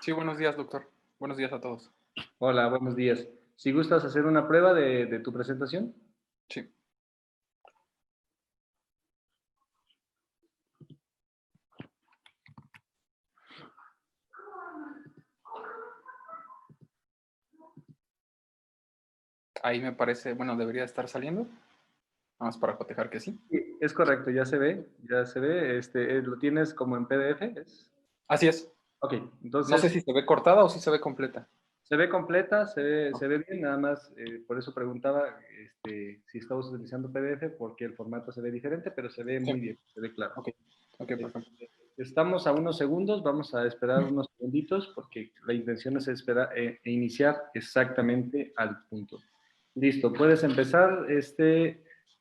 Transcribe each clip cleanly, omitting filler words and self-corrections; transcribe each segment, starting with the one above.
Sí, buenos días, doctor. Buenos días a todos. Hola, buenos días. Si gustas hacer una prueba de tu presentación. Sí, ahí me parece, bueno, debería estar saliendo. Nada más para cotejar que sí. Sí, es correcto, ya se ve, lo tienes como en PDF, ¿es? Así es. Ok, No sé entonces si se ve cortada o si se ve completa. se ve completa, No. se ve bien, nada más, por eso preguntaba si estamos utilizando PDF, porque el formato se ve diferente, pero se ve Sí, muy bien, se ve claro. ok. Ok, Eh, perfecto. Estamos a unos segundos, vamos a esperar unos segunditos, porque la intención es esperar, iniciar exactamente al punto. Listo, puedes empezar,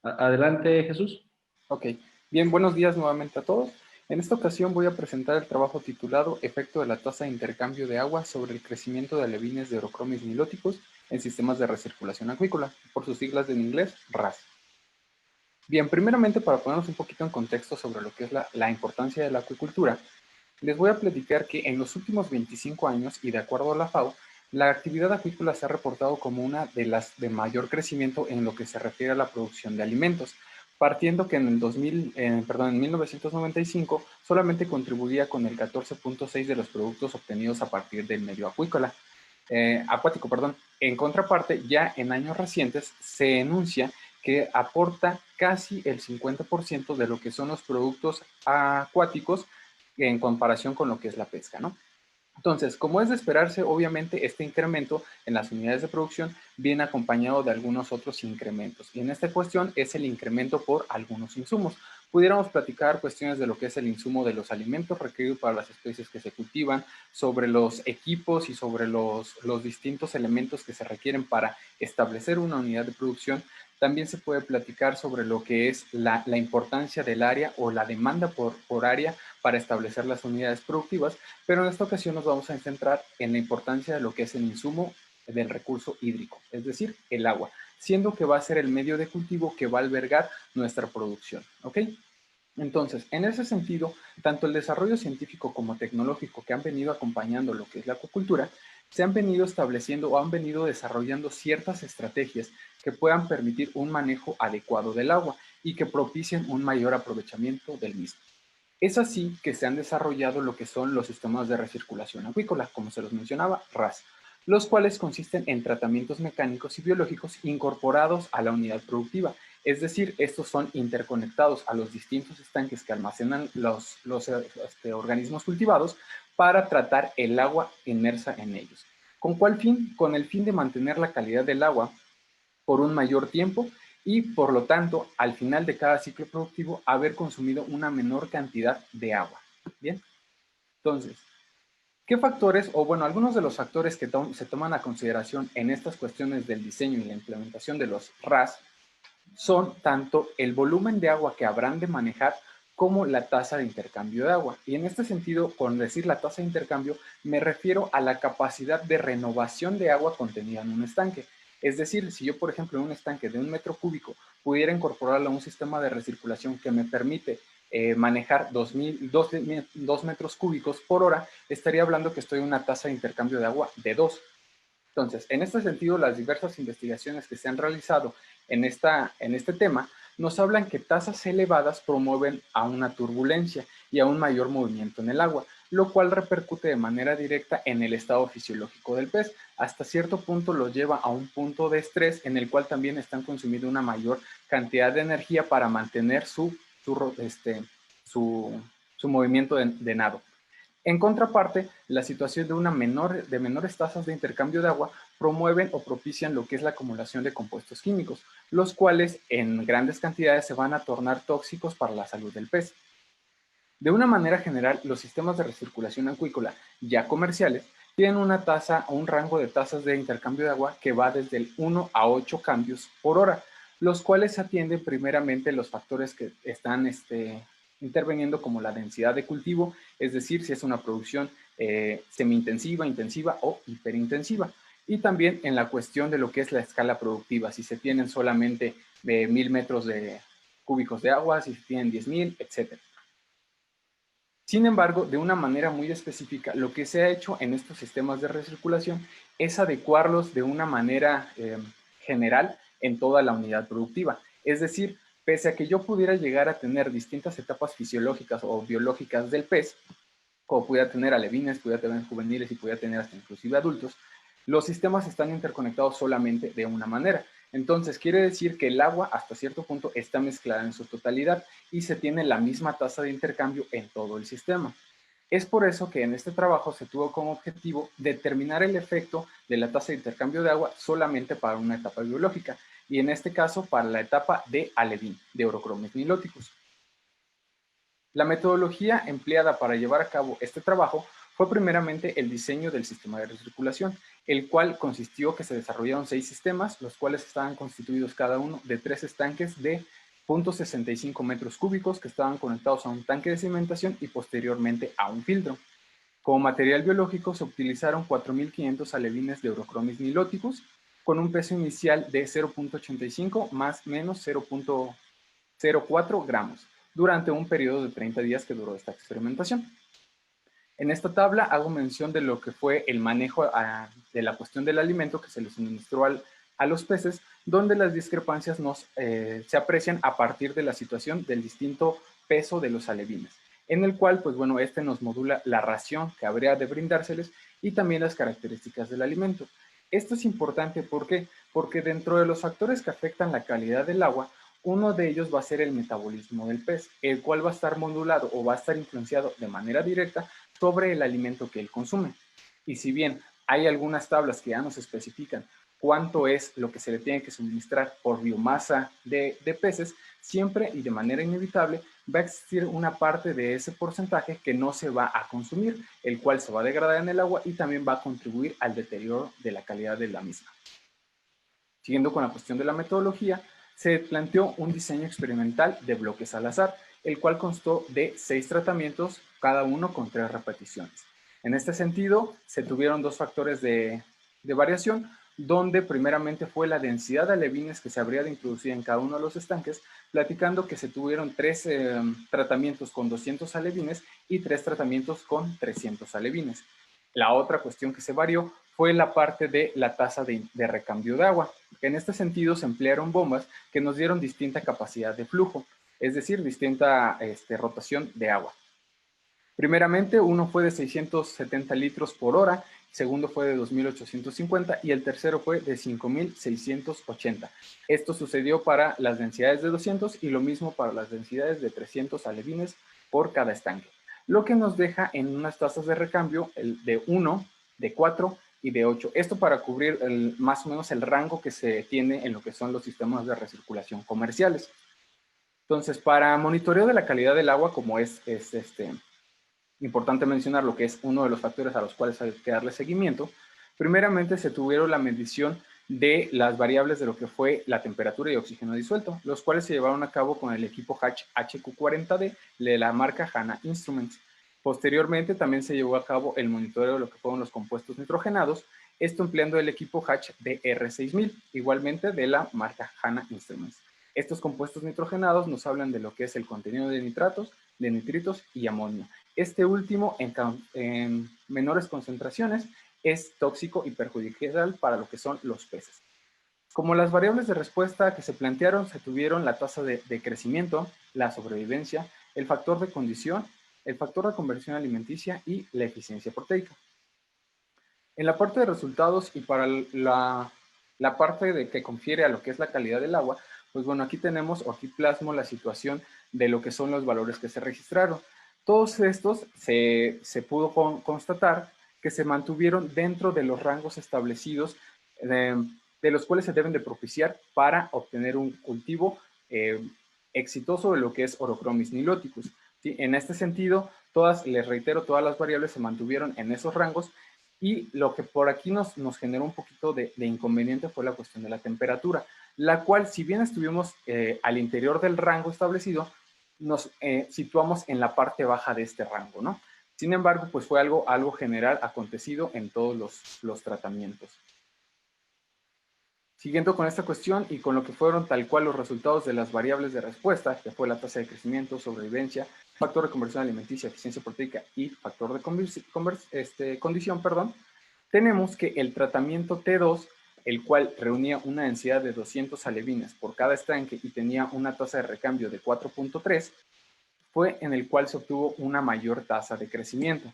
adelante, Jesús. Ok. Bien, buenos días nuevamente a todos. En esta ocasión voy a presentar el trabajo titulado Efecto de la tasa de intercambio de agua sobre el crecimiento de alevines de orocromis nilóticos en sistemas de recirculación acuícola, por sus siglas en inglés, RAS. Bien, primeramente para ponernos un poquito en contexto sobre lo que es la importancia de la acuicultura, les voy a platicar que en los últimos 25 años, y de acuerdo a la FAO, la actividad acuícola se ha reportado como una de las de mayor crecimiento en lo que se refiere a la producción de alimentos, partiendo que en el 2000, en 1995 solamente contribuía con el 14.6 de los productos obtenidos a partir del medio acuático. En contraparte, ya en años recientes se enuncia que aporta casi el 50% de lo que son los productos acuáticos en comparación con lo que es la pesca, ¿no? Entonces, como es de esperarse, obviamente este incremento en las unidades de producción viene acompañado de algunos otros incrementos. Y en esta cuestión es el incremento por algunos insumos. Pudiéramos platicar cuestiones de lo que es el insumo de los alimentos requeridos para las especies que se cultivan, sobre los equipos y sobre los distintos elementos que se requieren para establecer una unidad de producción. También se puede platicar sobre lo que es la importancia del área o la demanda por área para establecer las unidades productivas, pero en esta ocasión nos vamos a centrar en la importancia de lo que es el insumo del recurso hídrico, es decir, el agua, siendo que va a ser el medio de cultivo que va a albergar nuestra producción, ¿ok? Entonces, en ese sentido, tanto el desarrollo científico como tecnológico que han venido acompañando lo que es la acuicultura, se han venido estableciendo o han venido desarrollando ciertas estrategias que puedan permitir un manejo adecuado del agua y que propicien un mayor aprovechamiento del mismo. Es así que se han desarrollado lo que son los sistemas de recirculación acuícola, como se los mencionaba, RAS, los cuales consisten en tratamientos mecánicos y biológicos incorporados a la unidad productiva. Es decir, estos son interconectados a los distintos estanques que almacenan los organismos cultivados para tratar el agua inmersa en ellos. ¿Con cuál fin? Con el fin de mantener la calidad del agua por un mayor tiempo y por lo tanto al final de cada ciclo productivo haber consumido una menor cantidad de agua. Bien, entonces, ¿qué factores o bueno, algunos de los factores que se toman a consideración en estas cuestiones del diseño y la implementación de los RAS son tanto el volumen de agua que habrán de manejar como la tasa de intercambio de agua? Y en este sentido, con decir la tasa de intercambio, me refiero a la capacidad de renovación de agua contenida en un estanque. Es decir, si yo, por ejemplo, en un estanque de 1 metro cúbico pudiera incorporarlo a un sistema de recirculación que me permite manejar 2 metros cúbicos por hora, estaría hablando que estoy en una tasa de intercambio de agua de 2. Entonces, en este sentido, las diversas investigaciones que se han realizado en este tema nos hablan que tasas elevadas promueven a una turbulencia y a un mayor movimiento en el agua, lo cual repercute de manera directa en el estado fisiológico del pez. Hasta cierto punto lo lleva a un punto de estrés en el cual también están consumiendo una mayor cantidad de energía para mantener su, su movimiento de nado. En contraparte, la situación de menores tasas de intercambio de agua promueven o propician lo que es la acumulación de compuestos químicos, los cuales en grandes cantidades se van a tornar tóxicos para la salud del pez. De una manera general, los sistemas de recirculación acuícola ya comerciales tienen una tasa o un rango de tasas de intercambio de agua que va desde el 1 a 8 cambios por hora, los cuales atienden primeramente los factores que están interviniendo como la densidad de cultivo, es decir, si es una producción semi-intensiva, intensiva o hiperintensiva. Y también en la cuestión de lo que es la escala productiva, si se tienen solamente 1000 metros cúbicos de agua, si se tienen 10,000, etc. Sin embargo, de una manera muy específica, lo que se ha hecho en estos sistemas de recirculación es adecuarlos de una manera general en toda la unidad productiva. Es decir, pese a que yo pudiera llegar a tener distintas etapas fisiológicas o biológicas del pez, como pudiera tener alevines, pudiera tener juveniles y pudiera tener hasta inclusive adultos, los sistemas están interconectados solamente de una manera. Entonces, quiere decir que el agua hasta cierto punto está mezclada en su totalidad y se tiene la misma tasa de intercambio en todo el sistema. Es por eso que en este trabajo se tuvo como objetivo determinar el efecto de la tasa de intercambio de agua solamente para una etapa biológica, y en este caso para la etapa de alevín, de Orochromys niloticus. La metodología empleada para llevar a cabo este trabajo fue primeramente el diseño del sistema de recirculación, el cual consistió que se desarrollaron 6 sistemas, los cuales estaban constituidos cada uno de 3 estanques de 0.65 metros cúbicos que estaban conectados a un tanque de cimentación y posteriormente a un filtro. Como material biológico se utilizaron 4.500 alevines de Orochromys niloticus con un peso inicial de 0.85 más menos 0.04 gramos durante un periodo de 30 días que duró esta experimentación. En esta tabla hago mención de lo que fue el manejo de la cuestión del alimento que se les suministró a los peces, donde las discrepancias se aprecian a partir de la situación del distinto peso de los alevines, en el cual, pues bueno, este nos modula la ración que habría de brindárseles y también las características del alimento. Esto es importante, ¿por qué? Porque dentro de los factores que afectan la calidad del agua, uno de ellos va a ser el metabolismo del pez, el cual va a estar modulado o va a estar influenciado de manera directa sobre el alimento que él consume. Y si bien hay algunas tablas que ya nos especifican cuánto es lo que se le tiene que suministrar por biomasa de peces, siempre y de manera inevitable va a existir una parte de ese porcentaje que no se va a consumir, el cual se va a degradar en el agua y también va a contribuir al deterioro de la calidad de la misma. Siguiendo con la cuestión de la metodología, se planteó un diseño experimental de bloques al azar, el cual constó de 6 tratamientos, cada uno con 3 repeticiones. En este sentido, se tuvieron 2 factores de variación, donde primeramente fue la densidad de alevines que se habría de introducir en cada uno de los estanques, platicando que se tuvieron 3 tratamientos con 200 alevines y 3 tratamientos con 300 alevines. La otra cuestión que se varió fue la parte de la tasa de recambio de agua. En este sentido se emplearon bombas que nos dieron distinta capacidad de flujo, es decir, distinta rotación de agua. Primeramente, uno fue de 670 litros por hora, segundo fue de 2.850 y el tercero fue de 5.680. Esto sucedió para las densidades de 200 y lo mismo para las densidades de 300 alevines por cada estanque, lo que nos deja en unas tasas de recambio de 1, de 4 y de 8. Esto para cubrir más o menos el rango que se tiene en lo que son los sistemas de recirculación comerciales. Entonces, para monitoreo de la calidad del agua, como es importante mencionar lo que es uno de los factores a los cuales hay que darle seguimiento, primeramente se tuvieron la medición de las variables de lo que fue la temperatura y oxígeno disuelto, los cuales se llevaron a cabo con el equipo Hatch HQ40D de la marca Hanna Instruments. Posteriormente también se llevó a cabo el monitoreo de lo que fueron los compuestos nitrogenados, esto empleando el equipo Hatch DR6000, igualmente de la marca Hanna Instruments. Estos compuestos nitrogenados nos hablan de lo que es el contenido de nitratos, de nitritos y amonio. Este último, en menores concentraciones, es tóxico y perjudicial para lo que son los peces. Como las variables de respuesta que se plantearon, se tuvieron la tasa de crecimiento, la sobrevivencia, el factor de condición, el factor de conversión alimenticia y la eficiencia proteica. En la parte de resultados y para la parte de que confiere a lo que es la calidad del agua, pues bueno, aquí tenemos, o aquí plasmo la situación de lo que son los valores que se registraron. Todos estos se pudo constatar que se mantuvieron dentro de los rangos establecidos de los cuales se deben de propiciar para obtener un cultivo exitoso de lo que es Orochromys niloticus. ¿Sí? En este sentido, les reitero, todas las variables se mantuvieron en esos rangos y lo que por aquí nos generó un poquito de inconveniente fue la cuestión de la temperatura, la cual, si bien estuvimos al interior del rango establecido, nos situamos en la parte baja de este rango, ¿no? Sin embargo, pues fue algo general acontecido en todos los tratamientos. Siguiendo con esta cuestión y con lo que fueron tal cual los resultados de las variables de respuesta, que fue la tasa de crecimiento, sobrevivencia, factor de conversión alimenticia, eficiencia proteica y factor de condición, perdón, tenemos que el tratamiento T2, el cual reunía una densidad de 200 alevines por cada estanque y tenía una tasa de recambio de 4.3, fue en el cual se obtuvo una mayor tasa de crecimiento.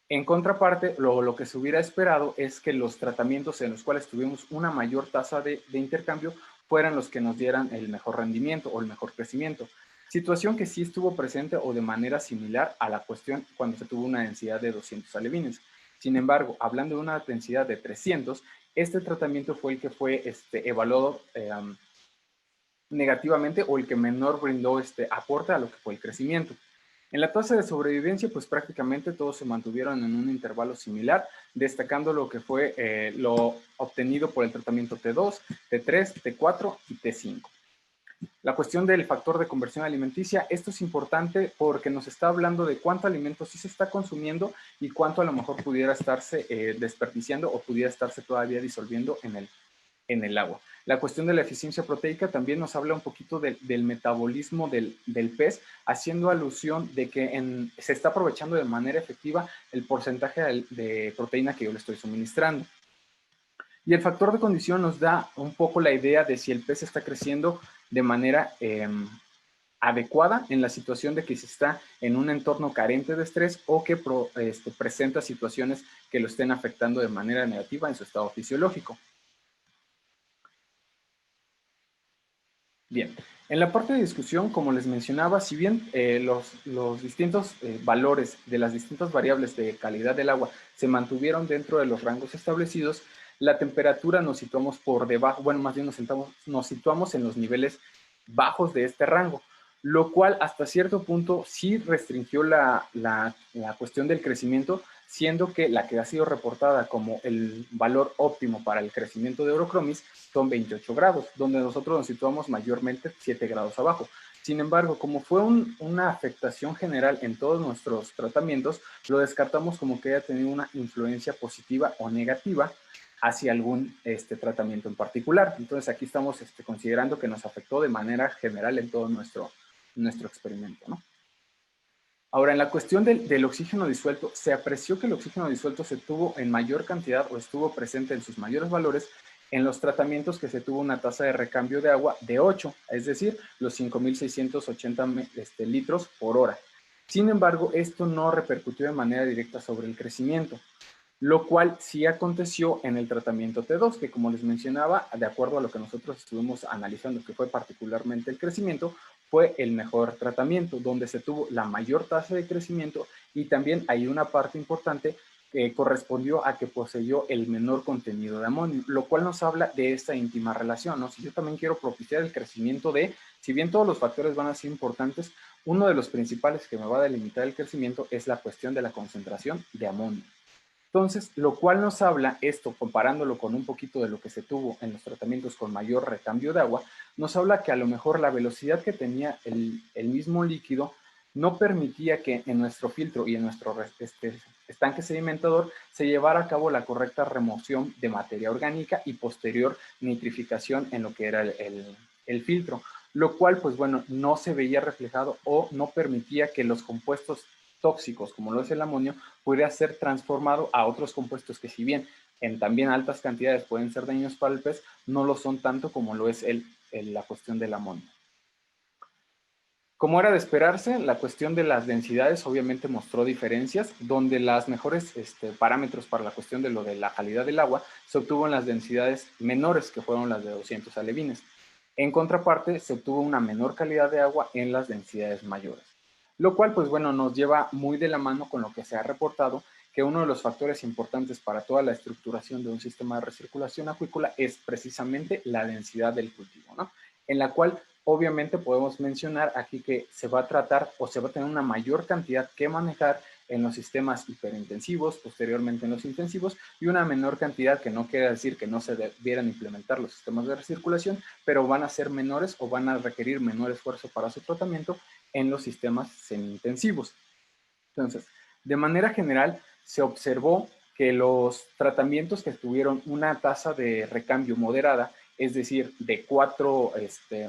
En contraparte, lo que se hubiera esperado es que los tratamientos en los cuales tuvimos una mayor tasa de intercambio fueran los que nos dieran el mejor rendimiento o el mejor crecimiento. Situación que sí estuvo presente o de manera similar a la cuestión cuando se tuvo una densidad de 200 alevines. Sin embargo, hablando de una densidad de 300, este tratamiento fue el que fue evaluado negativamente o el que menor brindó aporte a lo que fue el crecimiento. En la tasa de sobrevivencia, pues prácticamente todos se mantuvieron en un intervalo similar, destacando lo que fue lo obtenido por el tratamiento T2, T3, T4 y T5. La cuestión del factor de conversión alimenticia, esto es importante porque nos está hablando de cuánto alimento sí se está consumiendo y cuánto a lo mejor pudiera estarse desperdiciando o pudiera estarse todavía disolviendo en el agua. La cuestión de la eficiencia proteica también nos habla un poquito del metabolismo del pez, haciendo alusión de que se está aprovechando de manera efectiva el porcentaje de proteína que yo le estoy suministrando. Y el factor de condición nos da un poco la idea de si el pez está creciendo de manera adecuada en la situación de que se está en un entorno carente de estrés o que presenta situaciones que lo estén afectando de manera negativa en su estado fisiológico. Bien, en la parte de discusión, como les mencionaba, si bien los distintos valores de las distintas variables de calidad del agua se mantuvieron dentro de los rangos establecidos, la temperatura nos situamos por debajo, bueno, más bien nos situamos en los niveles bajos de este rango, lo cual hasta cierto punto sí restringió la cuestión del crecimiento, siendo que la que ha sido reportada como el valor óptimo para el crecimiento de Orochromis son 28 grados, donde nosotros nos situamos mayormente 7 grados abajo. Sin embargo, como fue una afectación general en todos nuestros tratamientos, lo descartamos como que haya tenido una influencia positiva o negativa hacia algún tratamiento en particular. Entonces aquí estamos considerando que nos afectó de manera general en todo nuestro experimento, ¿no? Ahora, en la cuestión del oxígeno disuelto, se apreció que el oxígeno disuelto se tuvo en mayor cantidad o estuvo presente en sus mayores valores en los tratamientos que se tuvo una tasa de recambio de agua de 8, es decir, los 5,680 litros por hora. Sin embargo, esto no repercutió de manera directa sobre el crecimiento, lo cual sí aconteció en el tratamiento T2, que como les mencionaba, de acuerdo a lo que nosotros estuvimos analizando, que fue particularmente el crecimiento, fue el mejor tratamiento, donde se tuvo la mayor tasa de crecimiento y también hay una parte importante que correspondió a que poseyó el menor contenido de amonio, lo cual nos habla de esta íntima relación, ¿no? Si yo también quiero propiciar el crecimiento si bien todos los factores van a ser importantes, uno de los principales que me va a delimitar el crecimiento es la cuestión de la concentración de amonio. Entonces, lo cual nos habla esto, comparándolo con un poquito de lo que se tuvo en los tratamientos con mayor recambio de agua, nos habla que a lo mejor la velocidad que tenía el mismo líquido no permitía que en nuestro filtro y en nuestro estanque sedimentador se llevara a cabo la correcta remoción de materia orgánica y posterior nitrificación en lo que era el filtro, lo cual, pues bueno, no se veía reflejado o no permitía que los compuestos tóxicos, como lo es el amonio, pudiera ser transformado a otros compuestos que si bien en también altas cantidades pueden ser dañinos para el pez, no lo son tanto como lo es la cuestión del amonio. Como era de esperarse, la cuestión de las densidades obviamente mostró diferencias, donde las mejores parámetros para la cuestión de lo de la calidad del agua se obtuvo en las densidades menores, que fueron las de 200 alevines. En contraparte, se obtuvo una menor calidad de agua en las densidades mayores. Lo cual, pues bueno, nos lleva muy de la mano con lo que se ha reportado, que uno de los factores importantes para toda la estructuración de un sistema de recirculación acuícola es precisamente la densidad del cultivo, ¿no? En la cual obviamente podemos mencionar aquí que se va a tratar o se va a tener una mayor cantidad que manejar en los sistemas hiperintensivos, posteriormente en los intensivos, y una menor cantidad, que no quiere decir que no se debieran implementar los sistemas de recirculación, pero van a ser menores o van a requerir menor esfuerzo para su tratamiento en los sistemas semi-intensivos. Entonces, de manera general, se observó que los tratamientos que tuvieron una tasa de recambio moderada, es decir, de 4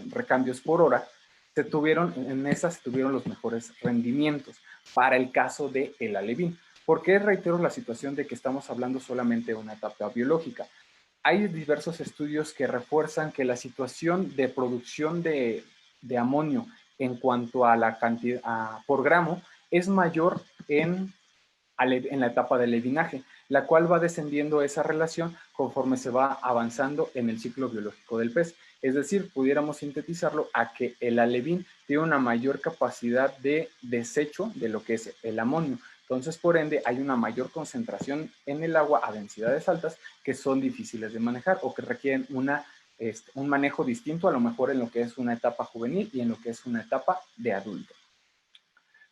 recambios por hora, en esas se tuvieron los mejores rendimientos para el caso del alevín. ¿Por qué reitero la situación de que estamos hablando solamente de una etapa biológica? Hay diversos estudios que refuerzan que la situación de producción de amonio en cuanto a la cantidad por gramo es mayor en la etapa de levinaje, la cual va descendiendo esa relación conforme se va avanzando en el ciclo biológico del pez. Es decir, pudiéramos sintetizarlo a que el alevín tiene una mayor capacidad de desecho de lo que es el amonio. Entonces, por ende, hay una mayor concentración en el agua a densidades altas que son difíciles de manejar o que requieren un manejo distinto a lo mejor en lo que es una etapa juvenil y en lo que es una etapa de adulto.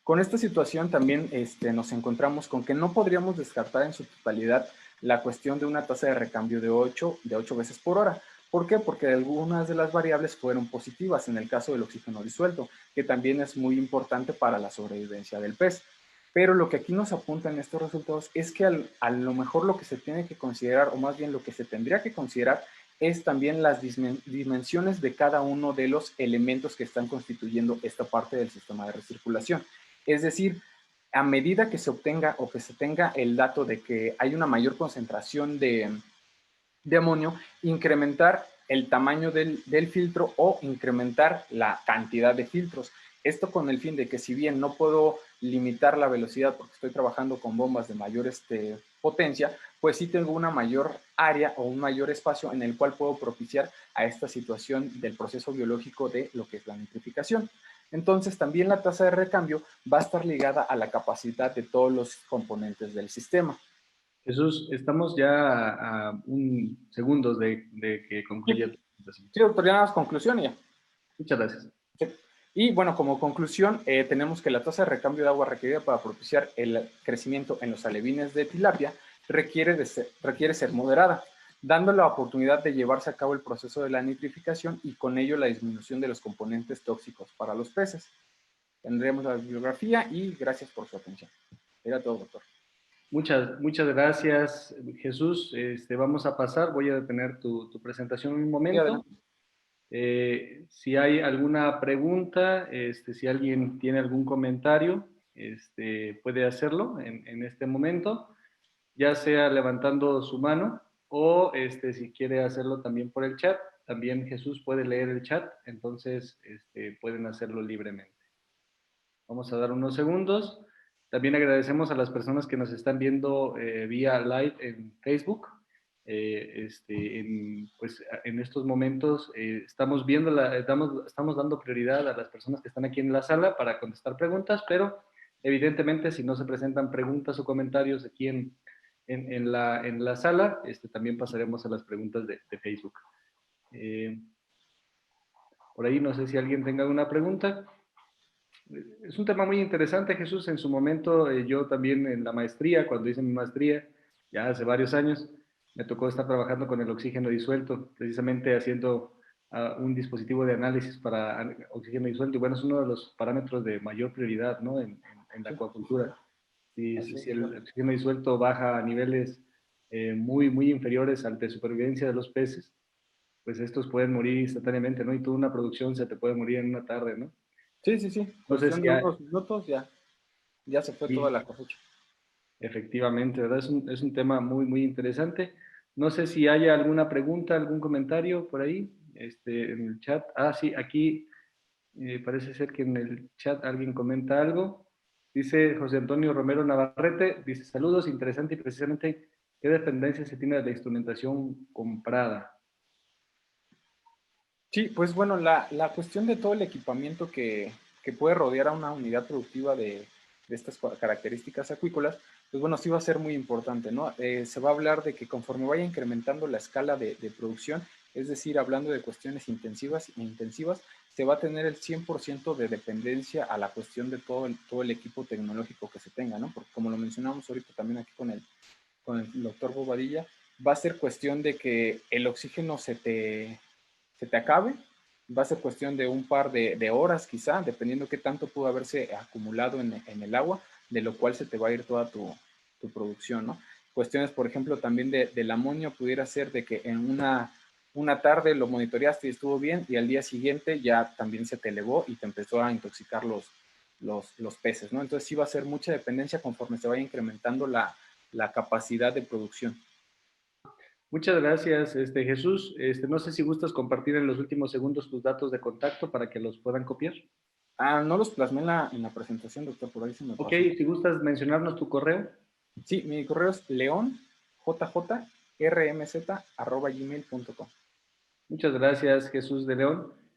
Con esta situación también nos encontramos con que no podríamos descartar en su totalidad la cuestión de una tasa de recambio de 8 veces por hora. ¿Por qué? Porque algunas de las variables fueron positivas en el caso del oxígeno disuelto, que también es muy importante para la sobrevivencia del pez. Pero lo que aquí nos apunta en estos resultados es que a lo mejor lo que se tiene que considerar, o más bien lo que se tendría que considerar, es también las dimensiones de cada uno de los elementos que están constituyendo esta parte del sistema de recirculación. Es decir, a medida que se obtenga o que se tenga el dato de que hay una mayor concentración de amonio, incrementar el tamaño del filtro o incrementar la cantidad de filtros. Esto con el fin de que si bien no puedo limitar la velocidad porque estoy trabajando con bombas de mayor potencia, pues sí tengo una mayor área o un mayor espacio en el cual puedo propiciar a esta situación del proceso biológico de lo que es la nitrificación. Entonces también la tasa de recambio va a estar ligada a la capacidad de todos los componentes del sistema. Jesús, estamos ya a un segundos de que concluya tu presentación. Sí, doctor, ya nada más conclusión y ya. Muchas gracias. Sí. Y bueno, como conclusión, tenemos que la tasa de recambio de agua requerida para propiciar el crecimiento en los alevines de tilapia requiere ser moderada, dando la oportunidad de llevarse a cabo el proceso de la nitrificación y con ello la disminución de los componentes tóxicos para los peces. Tendremos la bibliografía y gracias por su atención. Era todo, doctor. Muchas gracias, Jesús. Vamos a pasar, voy a detener tu presentación un momento. Si hay alguna pregunta, si alguien tiene algún comentario, puede hacerlo en este momento, ya sea levantando su mano o si quiere hacerlo también por el chat. También Jesús puede leer el chat, entonces pueden hacerlo libremente. Vamos a dar unos segundos. También agradecemos a las personas que nos están viendo vía live en Facebook. Pues en estos momentos estamos dando prioridad a las personas que están aquí en la sala para contestar preguntas, pero evidentemente si no se presentan preguntas o comentarios aquí en la sala, también pasaremos a las preguntas de Facebook. Por ahí no sé si alguien tenga alguna pregunta. Es un tema muy interesante, Jesús. En su momento, yo también en la maestría, cuando hice mi maestría, ya hace varios años, me tocó estar trabajando con el oxígeno disuelto, precisamente haciendo un dispositivo de análisis para oxígeno disuelto. Y bueno, es uno de los parámetros de mayor prioridad, ¿no? En la acuacultura. Si el oxígeno disuelto baja a niveles muy inferiores al de supervivencia de los peces, pues estos pueden morir instantáneamente, ¿no? Y toda una producción se te puede morir en una tarde, ¿no? Sí. Entonces, Cuestión de unos minutos ya se fue toda sí, la cosecha. efectivamente, ¿verdad? Es un tema muy interesante. No sé si haya alguna pregunta, algún comentario por ahí, en el chat. Ah, sí, aquí parece ser que en el chat alguien comenta algo. Dice José Antonio Romero Navarrete, dice, saludos, interesante y precisamente, ¿qué dependencia se tiene de la instrumentación comprada? Sí, pues bueno, la cuestión de todo el equipamiento que puede rodear a una unidad productiva de estas características acuícolas, pues bueno, sí va a ser muy importante, ¿no? Se va a hablar de que conforme vaya incrementando la escala de producción, es decir, hablando de cuestiones intensivas, se va a tener el 100% de dependencia a la cuestión de todo el equipo tecnológico que se tenga, ¿no? Porque como lo mencionamos ahorita también aquí con el doctor Bobadilla, va a ser cuestión de que el oxígeno se te acabe, va a ser cuestión de un par de horas quizá, dependiendo qué tanto pudo haberse acumulado en el agua, de lo cual se te va a ir toda tu producción, ¿no? Cuestiones, por ejemplo, también del amonio pudiera ser de que en una una tarde lo monitoreaste y estuvo bien, y al día siguiente ya también se te elevó y te empezó a intoxicar los peces, ¿no? Entonces sí va a ser mucha dependencia conforme se vaya incrementando la capacidad de producción. Muchas gracias, Jesús. No sé si gustas compartir en los últimos segundos tus datos de contacto para que los puedan copiar. No los plasmé en la presentación, doctor, por ahí se me Ok, pasó. si gustas mencionarnos tu correo. Sí, mi correo es leonjjrmz@gmail.com. Muchas gracias, Jesús de León.